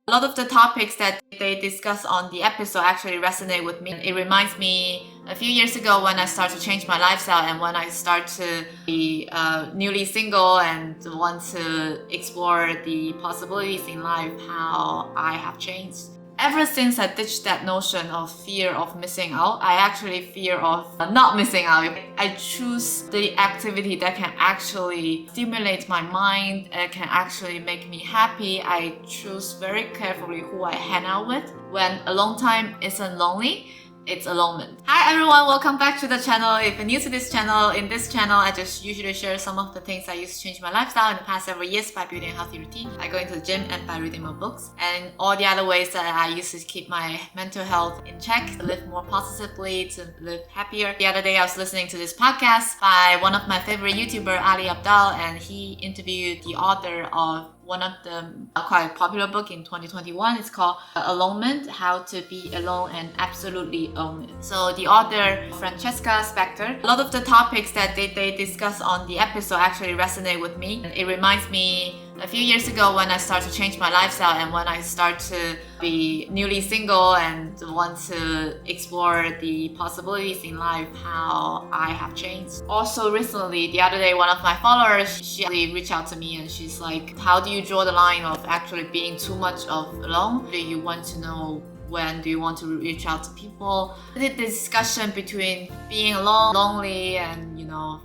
A lot of the topics that they discuss on the episode actually resonate with me. It reminds me a few years ago when I started to change my lifestyle and when I start to be newly single and want to explore the possibilities in life, how I have changed. Ever since I ditched that notion of fear of missing out, I actually fear of not missing out. I choose the activity that can actually stimulate my mind, can actually make me happy. I choose very carefully who I hang out with. When alone time isn't lonely, it's alonement. Hi everyone, welcome back to the channel. If you're new to this channel, in this channel I just usually share some of the things I used to change my lifestyle in the past several years by building a healthy routine. I go into the gym and by reading more books, and all the other ways that I use to keep my mental health in check, to live more positively, to live happier. The other day I was listening to this podcast by one of my favorite YouTuber, Ali Abdal, and he interviewed the author of one of the quite popular book in 2021. It's called Alonement, How to Be Alone and Absolutely Own It. So the author, Francesca Spector, a lot of the topics that they discuss on the episode actually resonate with me. It reminds me a few years ago when I started to change my lifestyle and when I start to be newly single and want to explore the possibilities in life, how I have changed. Also recently, the other day, one of my followers, she actually reached out to me and she's like, how do you draw the line of actually being too much of alone? Do you want to know when do you want to reach out to people? The discussion between being alone, lonely, and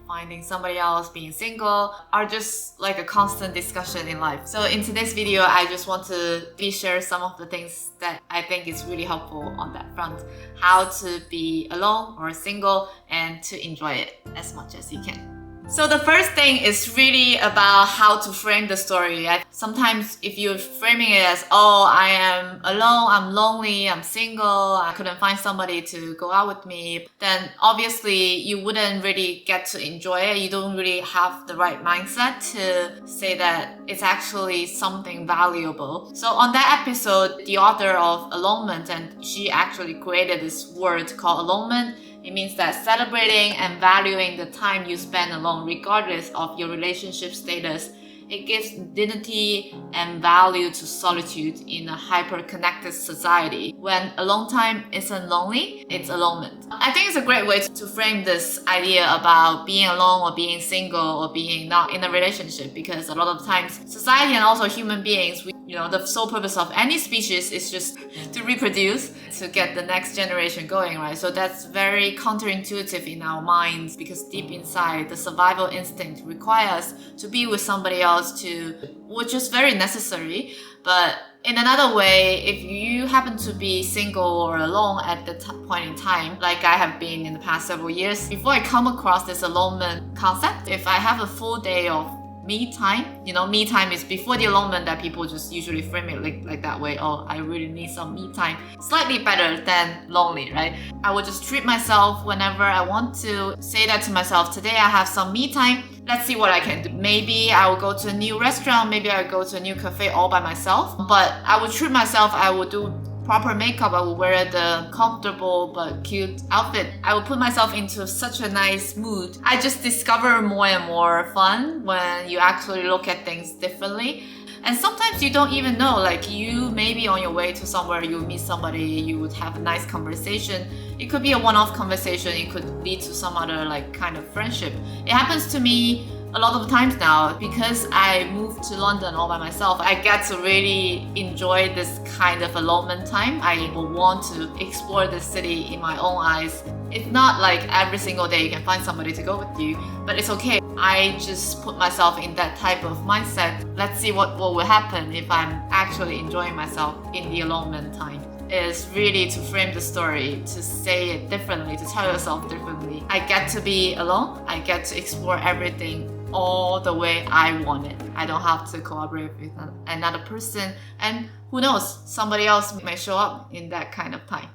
finding somebody else, being single, are just like a constant discussion in life. So in today's video, I just want to share some of the things that I think is really helpful on that front. How to be alone or single and to enjoy it as much as you can. So the first thing is really about how to frame the story. Sometimes if you're framing it as, oh, I am alone, I'm lonely, I'm single, I couldn't find somebody to go out with me, then obviously you wouldn't really get to enjoy it. You don't really have the right mindset to say that it's actually something valuable. So on that episode, the author of Alonement, and she actually created this word called alonement. It means that celebrating and valuing the time you spend alone, regardless of your relationship status. It gives dignity and value to solitude in a hyper-connected society. When alone time isn't lonely, it's alonement. I think it's a great way to frame this idea about being alone or being single or being not in a relationship, because a lot of times society and also human beings, the sole purpose of any species is just to reproduce, to get the next generation going, right? So that's very counterintuitive in our minds, because deep inside, the survival instinct requires us to be with somebody else, which is very necessary. But in another way, if you happen to be single or alone at the point in time, like I have been in the past several years, before I come across this alonement concept, if I have a full day of me time, me time is before the alonement that people just usually frame it like that way. Oh, I really need some me time. Slightly better than lonely, right? I will just treat myself whenever I want to. Say that to myself, today I have some me time. Let's see what I can do. Maybe I will go to a new restaurant. Maybe I will go to a new cafe all by myself. But I will treat myself. I will do proper makeup. I will wear the comfortable but cute outfit. I will put myself into such a nice mood. I just discover more and more fun when you actually look at things differently. And sometimes you don't even know, like you may be on your way to somewhere, you meet somebody, you would have a nice conversation. It could be a one-off conversation, it could lead to some other kind of friendship. It happens to me a lot of times now because I moved to London all by myself. I get to really enjoy this kind of alonement time. I will want to explore the city in my own eyes. It's not like every single day you can find somebody to go with you, but it's okay. I just put myself in that type of mindset. Let's see what will happen if I'm actually enjoying myself in the alonement time. Is really to frame the story, to say it differently, to tell yourself differently. I get to be alone. I get to explore everything all the way I want it. I don't have to collaborate with another person, and who knows, somebody else may show up in that kind of time.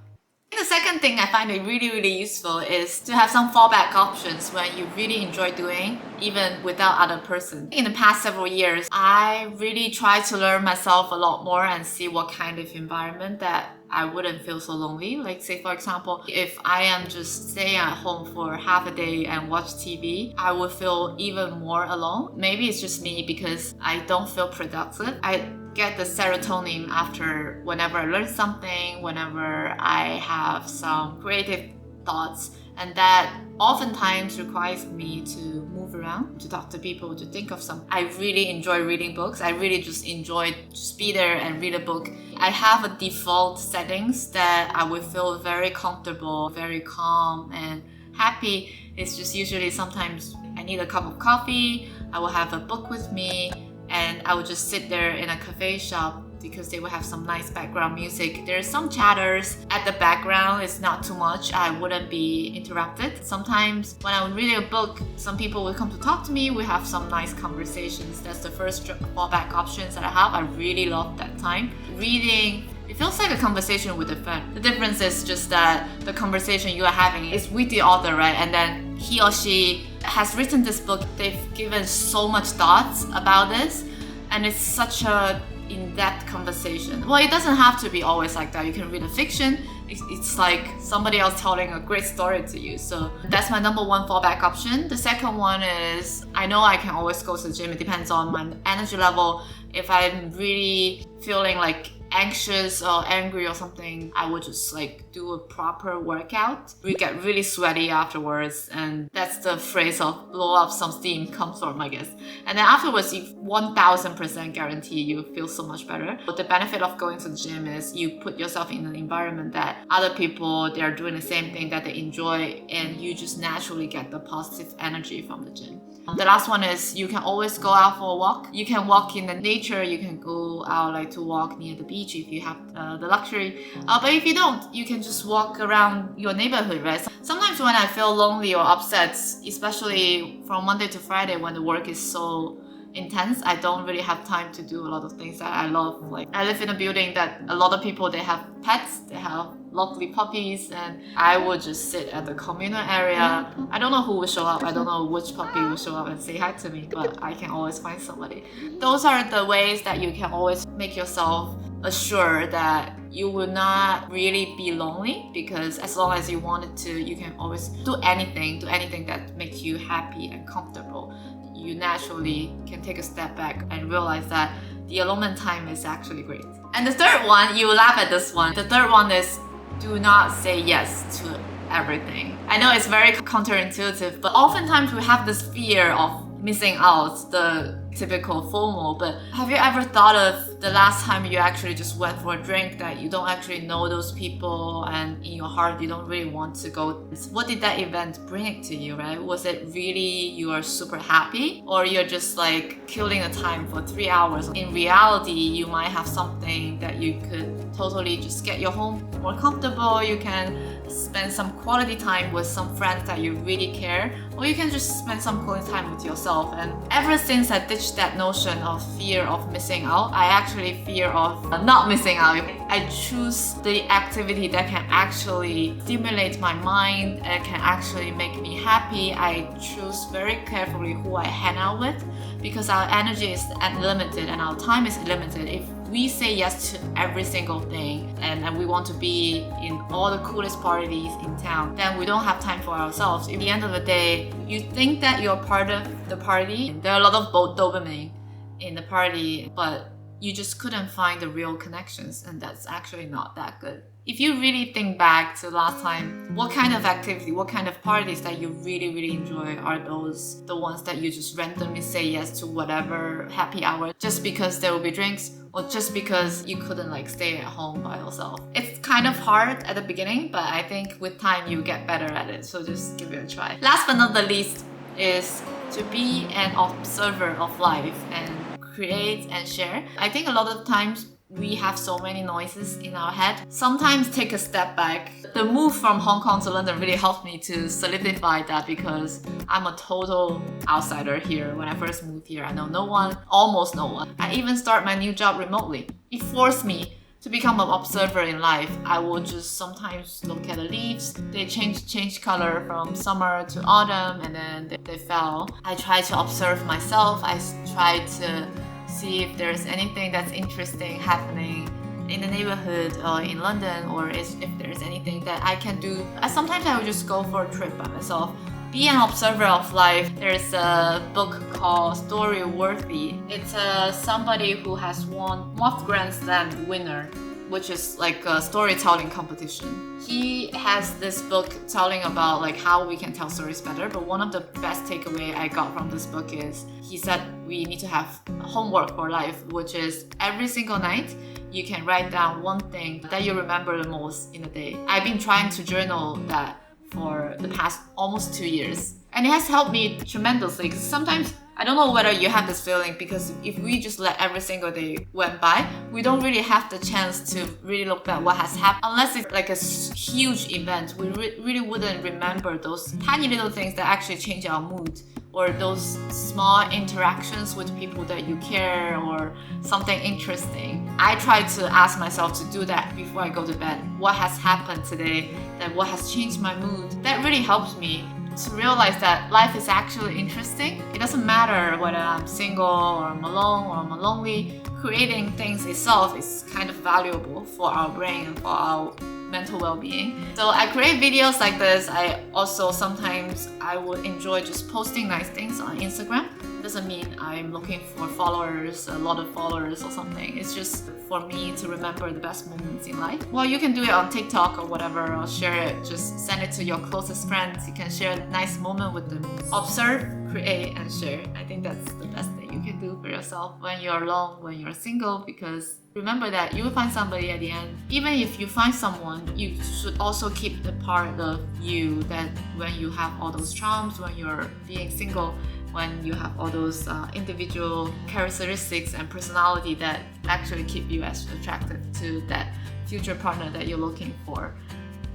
The second thing I find it really useful is to have some fallback options when you really enjoy doing, even without other person. In the past several years, I really try to learn myself a lot more and see what kind of environment that I wouldn't feel so lonely. Like say for example, if I am just staying at home for half a day and watch TV, I would feel even more alone. Maybe it's just me because I don't feel productive. I get the serotonin after whenever I learn something, whenever I have some creative thoughts, and that oftentimes requires me to move around, to talk to people, to think of something. I really enjoy reading books. I really just enjoy just be there and read a book. I have a default settings that I would feel very comfortable, very calm and happy. It's just usually sometimes I need a cup of coffee, I will have a book with me, and I would just sit there in a cafe shop because they will have some nice background music. There's some chatters at the background, it's not too much, I wouldn't be interrupted. Sometimes when I'm reading a book, some people will come to talk to me, we have some nice conversations. That's the first fallback options that I have. I really love that time. Reading, it feels like a conversation with a friend. The difference is just that the conversation you are having is with the author, right? And then he or she has written this book, they've given so much thoughts about this, and it's such a in-depth conversation. Well, it doesn't have to be always like that. You can read a fiction, it's like somebody else telling a great story to you. So that's my number one fallback option. The second one is, I know I can always go to the gym. It depends on my energy level. If I'm really feeling like anxious or angry or something, I would just like do a proper workout. We get really sweaty afterwards, and that's the phrase of blow up some steam comes from, I guess. And then afterwards, you 1000% guarantee you feel so much better. But the benefit of going to the gym is you put yourself in an environment that other people, they are doing the same thing that they enjoy, and you just naturally get the positive energy from the gym. The last one is you can always go out for a walk. You can walk in the nature, you can go out like to walk near the beach if you have the luxury. But if you don't, you can just walk around your neighborhood, right? Sometimes when I feel lonely or upset, especially from Monday to Friday when the work is so intense, I don't really have time to do a lot of things that I love. Like I live in a building that a lot of people, they have pets, they have lovely puppies, and I would just sit at the communal area. I don't know who will show up, I don't know which puppy will show up and say hi to me, but I can always find somebody. Those are the ways that you can always make yourself assured that you will not really be lonely, because as long as you wanted to, you can always do anything that makes you happy and comfortable. You naturally can take a step back and realize that the alonement time is actually great. And the third one, you will laugh at this one. The third one is do not say yes to everything. I know it's very counterintuitive, but oftentimes we have this fear of missing out, the typical FOMO. But have you ever thought of the last time you actually just went for a drink that you don't actually know those people, and in your heart you don't really want to go? What did that event bring to you, right? Was it really you are super happy, or you're just like killing the time for 3 hours? In reality, you might have something that you could totally just get your home more comfortable. You can spend some quality time with some friends that you really care, or you can just spend some quality time with yourself. And ever since I ditched that notion of fear of missing out, I actually fear of not missing out. I choose the activity that can actually stimulate my mind and can actually make me happy. I choose very carefully who I hang out with, because our energy is unlimited and our time is limited. If we say yes to every single thing and we want to be in all the coolest parties in town, then we don't have time for ourselves. At the end of the day, you think that you're part of the party. There are a lot of dopamine in the party, but you just couldn't find the real connections, and that's actually not that good. If you really think back to last time, what kind of activity, what kind of parties that you really enjoy are those the ones that you just randomly say yes to whatever happy hour just because there will be drinks, or just because you couldn't like stay at home by yourself? It's kind of hard at the beginning, but I think with time you get better at it, so just give it a try. Last but not the least is to be an observer of life and create and share. I think a lot of times we have so many noises in our head. Sometimes take a step back. The move from Hong Kong to London really helped me to solidify that, because I'm a total outsider here. When I first moved here, I know no one, almost no one. I even start my new job remotely. It forced me to become an observer in life. I will just sometimes look at the leaves. They change color from summer to autumn, and then they fell. I try to observe myself. I try to see if there's anything that's interesting happening in the neighborhood or in London, or if there's anything that I can do. Sometimes I would just go for a trip by myself be an observer of life. There's a book called Story Worthy. It's somebody who has won Moth Grand Slam winner, which is like a storytelling competition. He has this book telling about like how we can tell stories better, but one of the best takeaway I got from this book is he said we need to have homework for life, which is every single night you can write down one thing that you remember the most in a day. I've been trying to journal that for the past almost 2 years, and it has helped me tremendously, because sometimes I don't know whether you have this feeling, because if we just let every single day went by, we don't really have the chance to really look at what has happened. Unless it's like a huge event, we really wouldn't remember those tiny little things that actually change our mood, or those small interactions with people that you care, or something interesting. I try to ask myself to do that before I go to bed. What has happened today? That what has changed my mood? That really helps me to realize that life is actually interesting. It doesn't matter whether I'm single or I'm alone or I'm lonely. Creating things itself is kind of valuable for our brain and for our mental well-being. So I create videos like this. I also sometimes I would enjoy just posting nice things on Instagram. Doesn't mean I'm looking for followers, a lot of followers or something. It's just for me to remember the best moments in life. Well, you can do it on TikTok or whatever, or share it. Just send it to your closest friends. You can share a nice moment with them. Observe, create, and share. I think that's the best thing you can do for yourself when you're alone, when you're single, because remember that you will find somebody at the end. Even if you find someone, you should also keep the part of you that when you have all those charms, when you're being single, when you have all those individual characteristics and personality that actually keep you as attractive to that future partner that you're looking for.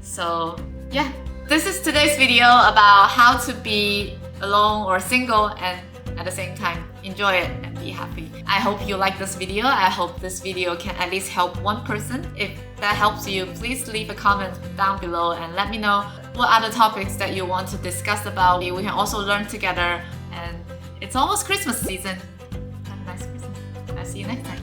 So yeah, this is today's video about how to be alone or single and at the same time enjoy it and be happy. I hope you like this video. I hope this video can at least help one person. If that helps you, please leave a comment down below and let me know what other topics that you want to discuss about. We can also learn together, and it's almost Christmas season. Have a nice Christmas. I'll see you next time.